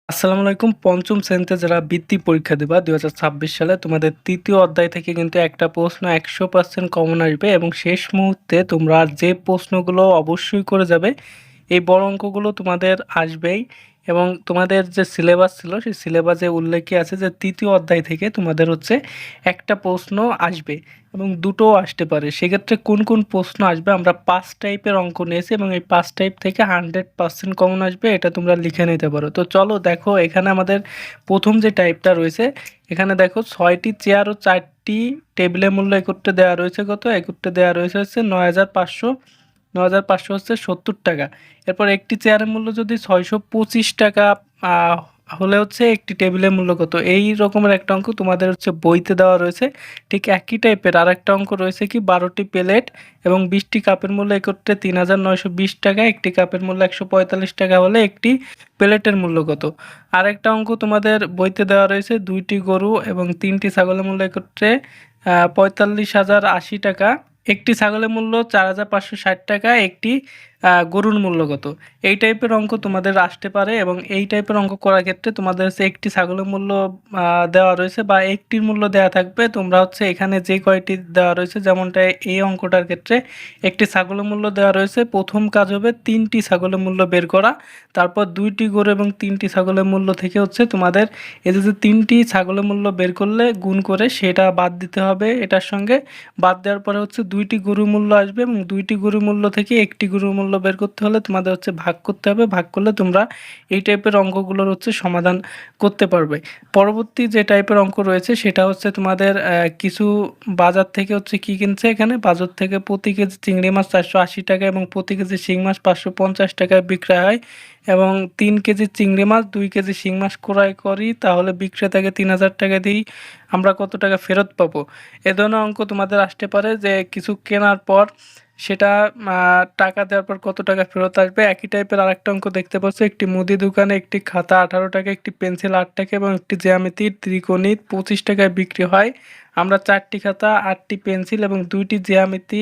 আসসালামু আলাইকুম। পঞ্চম শ্রেণীতে যারা বৃত্তি পরীক্ষা দিবা ২০২৬ সালে তোমাদের ৩য় অধ্যায় থেকে কিন্তু একটা প্রশ্ন ১০০% কমন আসবে এবং শেষ মুহূর্তে তোমরা যে প্রশ্নগুলো অবশ্যই করে যাবে, এই বড় অঙ্কগুলো তোমাদের আসবেই এবং তোমাদের যে সিলেবাস ছিল সেই সিলেবাসে উল্লেখই আছে যে ৩য় অধ্যায় থেকে তোমাদের হচ্ছে একটা প্রশ্ন আসবে এবং দুটোও আসতে পারে। সেক্ষেত্রে কোন কোন প্রশ্ন আসবে আমরা ৫ টাইপের অঙ্ক নিয়েছি এবং এই ৫ টাইপ থেকে 100% কমন আসবে, এটা তোমরা লিখে নিতে পারো। তো চলো দেখো, এখানে আমাদের প্রথম যে টাইপটা রয়েছে, এখানে দেখো ৬টি চেয়ার ও ৪টি টেবিলের মূল্য একত্রে দেওয়া রয়েছে, কত একত্রে দেওয়া রয়েছে হচ্ছে ৯,৫০০, ৯,৫০০ হচ্ছে ৭০ টাকা। এরপর একটি চেয়ারের মূল্য যদি ৬২৫ টাকা হলে হচ্ছে একটি টেবিলের মূল্য কত, এই রকমের একটা অঙ্ক তোমাদের হচ্ছে বইতে দেওয়া রয়েছে। ঠিক একই টাইপের আর একটা অঙ্ক রয়েছে কি ১২টি প্লেট এবং ২০টি কাপের মূল্য একত্রে ৩,৯২০ টাকা, একটি কাপের মূল্য ১৪৫ টাকা হলে একটি প্লেটের মূল্য কত। আর একটা অঙ্ক তোমাদের বইতে দেওয়া রয়েছে ২টি গরু এবং ৩টি ছাগলের মূল্য একত্রে ৪৫,০৮০ টাকা, একটি ছাগলের মূল্য ৪,৫৬০ টাকা, একটি গরুর মূল্য কত। এই টাইপের অঙ্ক তোমাদের আসতে পারে এবং এই টাইপের অঙ্ক করার ক্ষেত্রে তোমাদের হচ্ছে একটি ছাগলের মূল্য দেওয়া রয়েছে বা একটির মূল্য দেওয়া থাকবে। তোমরা হচ্ছে এখানে যে কয়টি দেওয়া রয়েছে, যেমনটা এই অঙ্কটার ক্ষেত্রে একটি ছাগলের মূল্য দেওয়া রয়েছে, প্রথম কাজ হবে ৩টি ছাগলের মূল্য বের করা, তারপর ২টি গরু এবং ৩টি ছাগলের মূল্য থেকে হচ্ছে তোমাদের এই যে ৩টি ছাগলের মূল্য বের করলে গুণ করে সেটা বাদ দিতে হবে, এটার সঙ্গে বাদ দেওয়ার পরে হচ্ছে ২টি গরুর মূল্য আসবে এবং ২টি গরুর মূল্য থেকে একটি গরুর মূল্য বের করতে হলে তোমাদের হচ্ছে ভাগ করতে হবে, ভাগ করলে তোমরা এই টাইপের অঙ্কগুলোর হচ্ছে সমাধান করতে পারবে। পরবর্তী যে টাইপের অঙ্ক রয়েছে সেটা হচ্ছে তোমাদের কিছু বাজার থেকে হচ্ছে কি কিনছে, এখানে বাজার থেকে প্রতি কেজি চিংড়ি মাছ ৪৮০ টাকা এবং প্রতি কেজি শিং মাছ ৫৫০ টাকায় বিক্রয় হয় এবং ৩ কেজি চিংড়ি মাছ ২ কেজি শিং মাছ ক্রয় করি, তাহলে বিক্রেতাকে ৩,০০০ টাকা দিই, আমরা কত টাকা ফেরত পাবো। এ ধরনের অঙ্ক তোমাদের আসতে পারে যে কিছু কেনার পর সেটা টাকা দেওয়ার পর কত টাকা ফেরত আসবে। একই টাইপের আরেকটা অঙ্ক দেখতে পাচ্ছ, একটি মুদি দোকানে একটি খাতা ১৮ টাকা, একটি পেন্সিল ৮ টাকা এবং একটি জ্যামিতির ত্রিকোণী ২৫ টাকায় বিক্রি হয়। আমরা ৪টি খাতা, ৮টি পেন্সিল এবং ২টি জ্যামিতি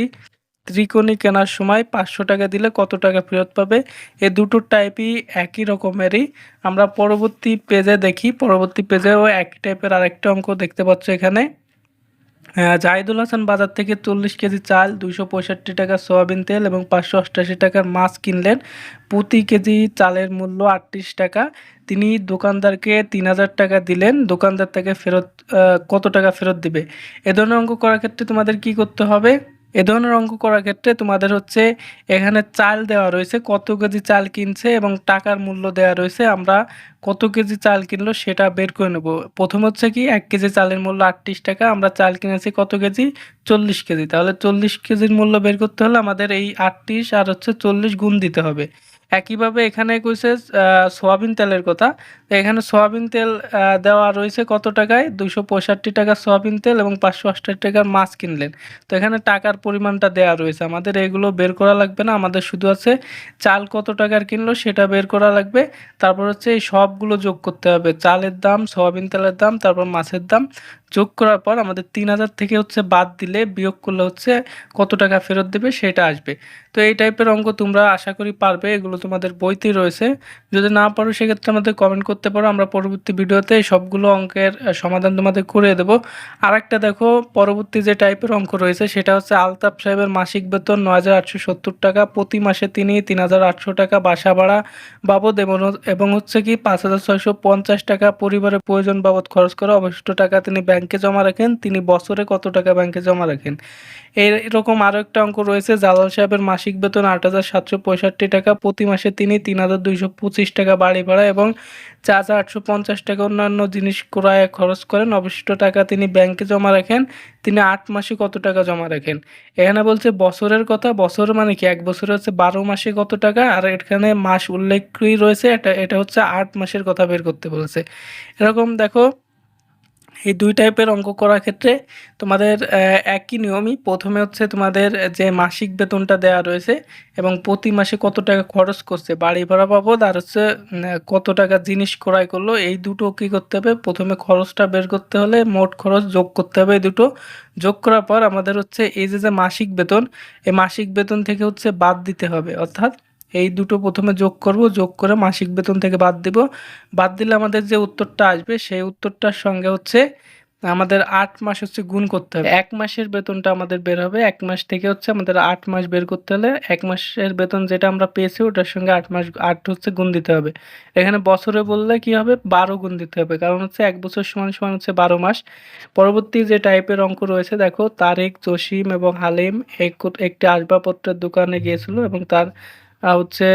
ত্রিকোণী কেনার সময় ৫০০ টাকা দিলে কত টাকা ফেরত পাবে। এ দুটো টাইপই একই রকমেরই। আমরা পরবর্তী পেজে দেখি, পরবর্তী পেজেও একই টাইপের আরেকটা অঙ্ক দেখতে পাচ্ছ এখানে। জাহিদুল হাসান বাজার থেকে ৪০ কেজি চাল, ২৬৫ টাকা সয়াবিন তেল এবং ৫৮৮ টাকার মাছ কিনলেন। প্রতি কেজি চালের মূল্য ৩৮ টাকা। তিনি দোকানদারকে ৩,০০০ টাকা দিলেন, দোকানদার তাকে ফেরত কত টাকা ফেরত দিবে। এ ধরনের অঙ্ক করার ক্ষেত্রে তোমাদের কি করতে হবে, এ ধরনের অঙ্ক করার ক্ষেত্রে তোমাদের হচ্ছে এখানে চাল দেওয়া রয়েছে, কত কেজি চাল কিনছে এবং টাকার মূল্য দেওয়া রয়েছে, আমরা কত কেজি চাল কিনলো সেটা বের করে নেব। প্রথম হচ্ছে কি ১ কেজি চালের মূল্য ৩৮ টাকা, আমরা চাল কিনেছি কত কেজি ৪০ কেজি, তাহলে ৪০ কেজির মূল্য বের করতে হলে আমাদের এই ৩৮ আর হচ্ছে ৪০ গুণ দিতে হবে। একইভাবে এখানে কইছে সয়াবিন তেলের কথা, তো এখানে সয়াবিন তেল দেওয়া রয়েছে কত টাকায় ২৬৫ টাকা সয়াবিন তেল এবং ৫৮৮ টাকার মাছ কিনলেন। তো এখানে টাকার পরিমাণটা দেওয়া রয়েছে, আমাদের এগুলো বের করা লাগবে না, আমাদের শুধু আছে চাল কত টাকার কিনলো সেটা বের করা লাগবে। তারপর হচ্ছে এই সবগুলো যোগ করতে হবে, চালের দাম, সয়াবিন তেলের দাম, তারপর মাছের দাম, যোগ করার পর আমাদের ৩,০০০ থেকে হচ্ছে বাদ দিলে বিয়োগ করলে হচ্ছে কত টাকা ফেরত দেবে সেটা আসবে। তো এই টাইপের অঙ্ক তোমরা আশা করি পারবে, এগুলো তোমাদের বইতেই রয়েছে। যদি না পারো সেক্ষেত্রে আমাদের কমেন্ট করতে পারো, আমরা পরবর্তী ভিডিওতে সবগুলো অঙ্কের সমাধান তোমাদের করে দেবো। আর একটা দেখো, পরবর্তী যে টাইপের অঙ্ক রয়েছে সেটা হচ্ছে আলতাফ সাহেবের মাসিক বেতন ৯,৮৭০ টাকা, প্রতি মাসে তিনি ৩,৮০০ টাকা বাসা ভাড়া বাবদ এবং হচ্ছে কি ৫,৬৫০ টাকা পরিবারের প্রয়োজন বাবদ খরচ করে অবশিষ্ট টাকা তিনি ব্যাংকে জমা রাখেন, তিনি বছরে কত টাকা ব্যাংকে জমা রাখেন। এরকম আরও একটা অঙ্ক রয়েছে, জালাল সাহেবের মাসিক বেতন ৮,৭৬৫ টাকা, প্রতি মাসে তিনি ৩,২২৫ টাকা বাড়ি ভাড়া এবং ৪,৮৫০ টাকা অন্যান্য জিনিস ক্রয়ে খরচ করেন, অবশিষ্ট টাকা তিনি ব্যাংকে জমা রাখেন, তিনি ৮ মাসে কত টাকা জমা রাখেন। এখানে বলছে বছরের কথা, বছর মানে কি ১ বছরে হচ্ছে ১২ মাসে কত টাকা, আর এখানে মাস উল্লেখই রয়েছে, এটা হচ্ছে ৮ মাসের কথা বের করতে বলেছে। এরকম দেখো, এই ২ টাইপের অঙ্ক করার ক্ষেত্রে তোমাদের একই নিয়মই, প্রথমে হচ্ছে তোমাদের যে মাসিক বেতনটা দেওয়া রয়েছে এবং প্রতি মাসে কত টাকা খরচ করছে বাড়ি ভাড়া বাবদ, আর হচ্ছে কত টাকা জিনিস ক্রয় করলো, এই দুটো কী করতে হবে, প্রথমে খরচটা বের করতে হলে মোট খরচ যোগ করতে হবে, এই দুটো যোগ করার পর আমাদের হচ্ছে এই যে মাসিক বেতন, এই মাসিক বেতন থেকে হচ্ছে বাদ দিতে হবে, অর্থাৎ এই দুটো প্রথমে যোগ করব, যোগ করে মাসিক বেতন থেকে বাদ দিব। বাদ দিলে আমাদের যে উত্তরটা আসবে সেই উত্তরটার সঙ্গে হচ্ছে আমাদের ৮ মাস হচ্ছে গুণ করতে হবে। ১ মাসের বেতনটা আমাদের বের হবে। ১ মাস থেকে হচ্ছে আমাদের ৮ মাস বের করতে হলে ১ মাসের বেতন যেটা আমরা পেয়েছি ওটার সঙ্গে ৮ মাস ৮ হচ্ছে গুণ দিতে হবে। এখানে বছরে বললে কি হবে, ১২ গুণ দিতে হবে। কারণ হচ্ছে ১ বছর সমান সমান হচ্ছে ১২ মাস। পরবর্তী যে টাইপের অঙ্ক রয়েছে দেখো, তারেক, জসিম এবং হালিম একটি আসবাবপত্রের দোকানে গিয়েছিল এবং তার হচ্ছে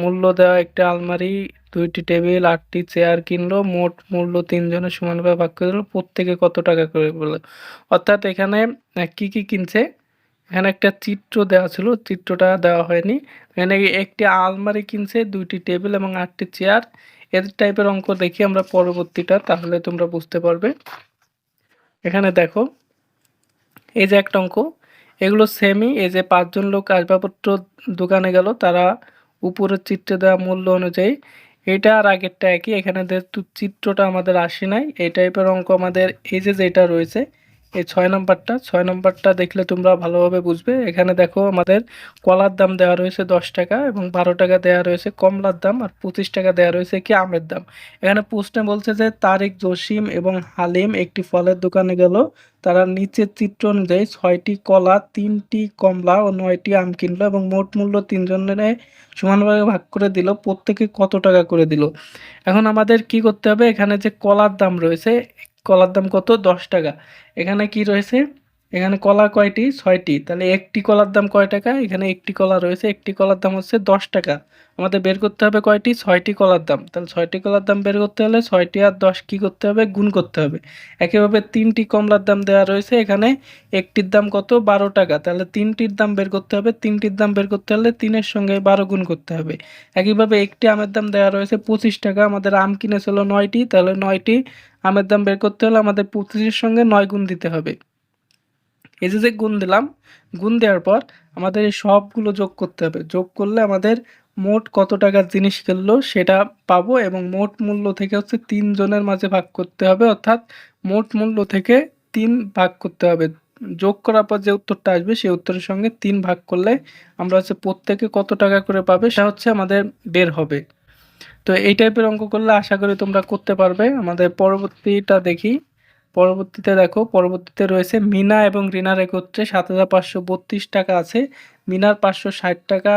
মূল্য দেওয়া একটি আলমারি, ২টি টেবিল, ৮টি চেয়ার কিনলো। মোট মূল্য ৩ জনের সমানভাবে ভাগ করে দিল। প্রত্যেকে কত টাকা করে বলল। অর্থাৎ এখানে কি, কি কিনছে? এখানে একটা চিত্র দেওয়া ছিল, চিত্রটা দেওয়া হয়নি। এখানে একটি আলমারি কিনছে, ২টি টেবিল এবং ৮টি চেয়ার। এর টাইপের অঙ্ক দেখি আমরা পরবর্তীটা, তাহলে তোমরা বুঝতে পারবে। এখানে দেখো, এই যে একটা অঙ্ক, এগুলো সেমই। এই যে ৫ জন লোক আসবাবপত্র দোকানে গেল, তারা উপরের চিত্রে দেওয়া মূল্য অনুযায়ী, এটা আর আগেরটা একই। এখানে যেহেতু চিত্রটা আমাদের আসে নাই, এই টাইপের অঙ্ক আমাদের এই যে যেটা রয়েছে এই ৬ নম্বরটা দেখলে তোমরা ভালোভাবে বুঝবে। এখানে দেখো আমাদের কলার দাম দেওয়া রয়েছে ১০ টাকা এবং ১২ টাকা দেওয়া রয়েছে কমলার দাম, আর ২৫ টাকা দেওয়া রয়েছে কি আমের দাম। এখানে প্রশ্নে বলছে যে তারেক, জসিম এবং হালিম একটি ফলের দোকানে গেল। তারা নিচের চিত্র অনুযায়ী ৬টি কলা, ৩টি কমলা ও ৯টি আম কিনলো এবং মোট মূল্য ৩ জনের সমানভাবে ভাগ করে দিল। প্রত্যেকে কত টাকা করে দিল? এখন আমাদের কি করতে হবে, এখানে যে কলার দাম রয়েছে, কলার দাম কত? ১০ টাকা। এখানে কি রয়েছে? এখানে কলা কয়টি? ৬টি। তাহলে একটি কলার দাম কয় টাকা? এখানে একটি কলা রয়েছে, একটি কলার দাম হচ্ছে ১০ টাকা। আমাদের বের করতে হবে কয়টি? ৬টি কলার দাম। তাহলে ৬টি কলার দাম বের করতে হলে ৬টি আর ১০ কি করতে হবে? গুণ করতে হবে। একইভাবে ৩টি কমলার দাম দেওয়া রয়েছে, এখানে একটির দাম কত? ১২ টাকা। তাহলে ৩টির দাম বের করতে হবে। ৩টির দাম বের করতে হলে ৩-এর সঙ্গে ১২ গুণ করতে হবে। একইভাবে একটি আমের দাম দেওয়া রয়েছে ২৫ টাকা। আমাদের আম কিনেছিল ৯টি, তাহলে ৯টি আমের দাম বের করতে হলে আমাদের ২৫-এর সঙ্গে ৯ গুণ দিতে হবে। এই যে গুণ দিলাম, গুণ দেওয়ার পর আমাদের এই সবগুলো যোগ করতে হবে। যোগ করলে আমাদের মোট কত টাকার জিনিস কিনলো সেটা পাবো এবং মোট মূল্য থেকে হচ্ছে ৩ জনের মাঝে ভাগ করতে হবে, অর্থাৎ মোট মূল্য থেকে ৩ ভাগ করতে হবে। যোগ করার পর যে উত্তরটা আসবে সেই উত্তরের সঙ্গে ৩ ভাগ করলে আমরা হচ্ছে প্রত্যেকে কত টাকা করে পাবে সেটা হচ্ছে আমাদের বের হবে। তো এই টাইপের অঙ্ক করলে আশা করি তোমরা করতে পারবে। আমাদের পরবর্তীটা দেখি। পরবর্তীতে দেখো, পরবর্তীতে রয়েছে মিনা এবং রিনার একত্রে ৭,৫৩২ টাকা আছে। মিনার ৫৬০ টাকা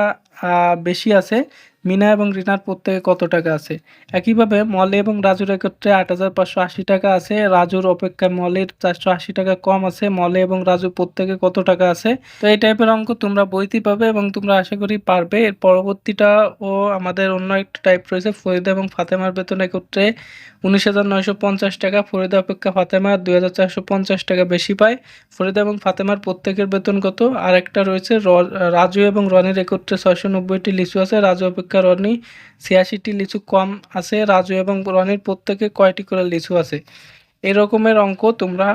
বেশি আছে। মিনা এবং রিনার প্রত্যেকে কত টাকা আছে? একইভাবে মলি এবং রাজুর একত্রে ৮,৫৮০ টাকা আছে। রাজুর অপেক্ষায় মলির ৪৮০ টাকা কম আছে। মলি এবং রাজু প্রত্যেকে কত টাকা আছে? তো এই টাইপের অঙ্ক তোমরা বইতেই পাবে এবং তোমরা আশা করি পারবে। এর পরবর্তীটা ও আমাদের অন্য একটা টাইপ রয়েছে, ফরিদা এবং ফাতেমার বেতন একত্রে ১৯,৯৫০ টাকা। ফরিদা অপেক্ষা ফাতেমা ২,৪৫০ টাকা বেশি পায়। ফরিদা এবং ফাতেমার প্রত্যেকের বেতন কত? আর একটা রয়েছে রাজু এবং রনির একত্রে ৬৯০টি লিচু আছে। রাজু অপেক্ষা রনি ৮৬টি লিচু কম আছে। রাজু এবং রনির প্রত্যেকে কয়টি করে লিচু আছে? এই রকমের অঙ্ক তোমরা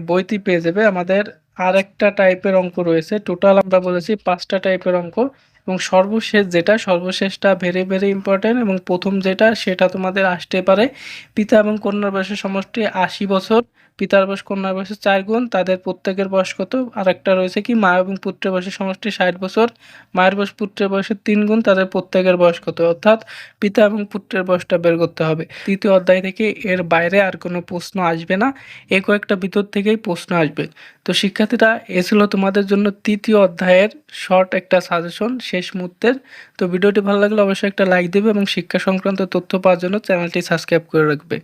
বইতেই পেয়ে যাবে। আমাদের আর একটা টাইপের অঙ্ক রয়েছে, টোটাল আমরা বলেছি ৫টা টাইপের অঙ্ক এবং সর্বশেষটা ভেরি ভেরি ইম্পর্টেন্ট এবং প্রথম যেটা সেটা তোমাদের আসতে পারে। পিতা এবং কন্যার বয়সের সমষ্টি ৮০ বছর, পিতার বয়স কন্যার বয়সের ৪ গুণ, তাদের প্রত্যেকের বয়স কত? আর একটা রয়েছে কি, মা এবং পুত্রের বয়সের সমষ্টি ৬০ বছর, মায়ের বয়স পুত্রের বয়সের ৩ গুণ, তাদের প্রত্যেকের বয়স কত? অর্থাৎ পিতা এবং পুত্রের বয়সটা বের করতে হবে। তৃতীয় অধ্যায় থেকে এর বাইরে আর কোনো প্রশ্ন আসবে না, এই কয়েকটা ভিতর থেকেই প্রশ্ন আসবে। তো শিক্ষার্থীরা, এ ছিল তোমাদের জন্য তৃতীয় অধ্যায়ের শর্ট একটা সাজেশন শেষ মুহূর্তের। তো ভিডিওটি ভালো লাগলে অবশ্যই একটা লাইক দেবে এবং শিক্ষা সংক্রান্ত তথ্য পাওয়ার জন্য চ্যানেলটি সাবস্ক্রাইব করে রাখবে।